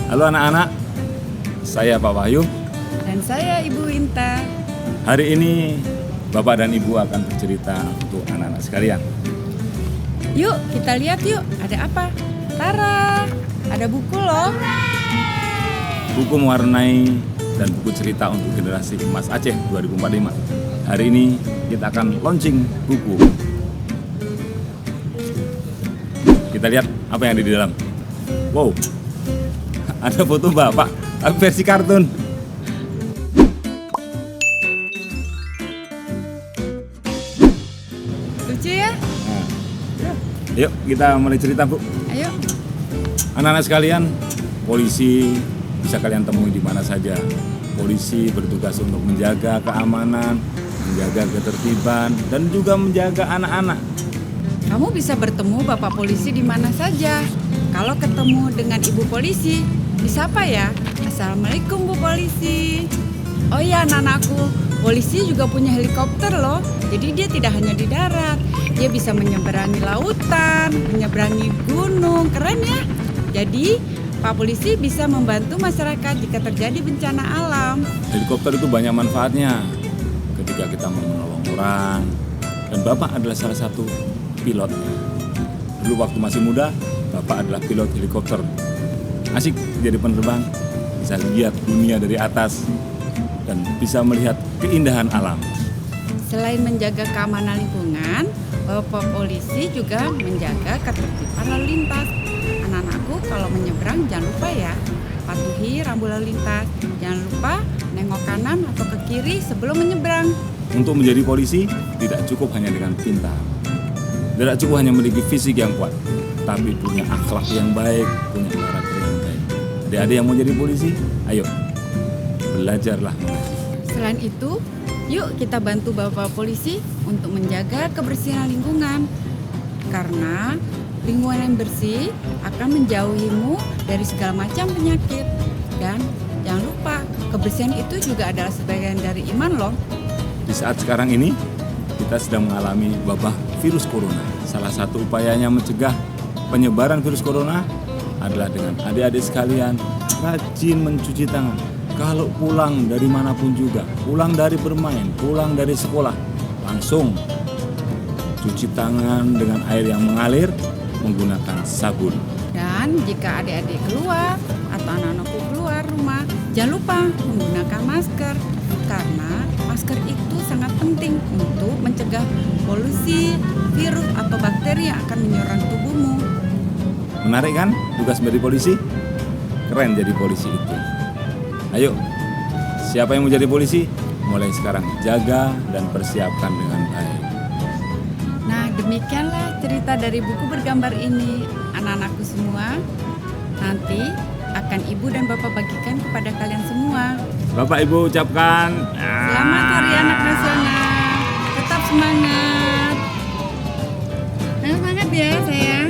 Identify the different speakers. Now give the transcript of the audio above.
Speaker 1: Halo anak-anak, saya Pak Wahyu.
Speaker 2: Dan saya Ibu Inta.
Speaker 1: Hari ini Bapak dan Ibu akan bercerita untuk anak-anak sekalian.
Speaker 2: Yuk kita lihat yuk, ada apa? Tara, ada buku loh.
Speaker 1: Buku mewarnai dan buku cerita untuk generasi emas Aceh 2045. Hari ini kita akan launching buku. Kita lihat apa yang ada di dalam. Wow, ada foto Bapak, tapi versi kartun.
Speaker 2: Lucu ya?
Speaker 1: Nah, yuk kita mulai cerita, Bu.
Speaker 2: Ayo.
Speaker 1: Anak-anak sekalian, polisi bisa kalian temui di mana saja. Polisi bertugas untuk menjaga keamanan, menjaga ketertiban, dan juga menjaga anak-anak.
Speaker 2: Kamu bisa bertemu Bapak polisi di mana saja. Kalau ketemu dengan Ibu polisi, disapa ya. Assalamualaikum Bu polisi. Oh ya anak-anakku, polisi juga punya helikopter loh. Jadi dia tidak hanya di darat, dia bisa menyeberangi lautan, menyeberangi gunung. Keren ya. Jadi Pak polisi bisa membantu masyarakat jika terjadi bencana alam.
Speaker 1: Helikopter itu banyak manfaatnya ketika kita mau menolong orang. Dan Bapak adalah salah satu pilotnya. Dulu waktu masih muda, Bapak adalah pilot helikopter. Asik jadi penerbang, bisa lihat dunia dari atas dan bisa melihat keindahan alam.
Speaker 2: Selain menjaga keamanan lingkungan, Bapak polisi juga menjaga ketertiban lalu lintas. Anak-anakku kalau menyeberang jangan lupa ya, patuhi rambu lalu lintas. Jangan lupa nengok kanan atau ke kiri sebelum menyeberang.
Speaker 1: Untuk menjadi polisi, tidak cukup hanya dengan pintar. Tidak cukup hanya memiliki fisik yang kuat, tapi punya akhlak yang baik, punya karakter yang baik. Adik-adik yang mau jadi polisi, ayo belajarlah mengaji.
Speaker 2: Selain itu, yuk kita bantu Bapak polisi untuk menjaga kebersihan lingkungan. Karena lingkungan yang bersih akan menjauhimu dari segala macam penyakit. Dan jangan lupa, kebersihan itu juga adalah sebagian dari iman loh.
Speaker 1: Di saat sekarang ini, kita sedang mengalami wabah virus corona. Salah satu upayanya mencegah penyebaran virus corona adalah dengan adik-adik sekalian rajin mencuci tangan. Kalau pulang dari manapun juga, pulang dari bermain, pulang dari sekolah, langsung cuci tangan dengan air yang mengalir menggunakan sabun.
Speaker 2: Dan jika adik-adik keluar atau anak-anakku keluar rumah, jangan lupa menggunakan masker. Karena masker itu sangat penting untuk mencegah polusi, virus atau bakteri yang akan menyerang tubuhmu.
Speaker 1: Menarik kan tugas menjadi polisi? Keren jadi polisi itu. Ayo, siapa yang mau jadi polisi? Mulai sekarang jaga dan persiapkan dengan baik.
Speaker 2: Nah, demikianlah cerita dari buku bergambar ini. Anak-anakku semua, nanti akan Ibu dan Bapak bagikan kepada kalian semua.
Speaker 1: Bapak Ibu ucapkan
Speaker 2: Selamat Hari Anak Nasional. Tetap semangat. Semangat ya sayang.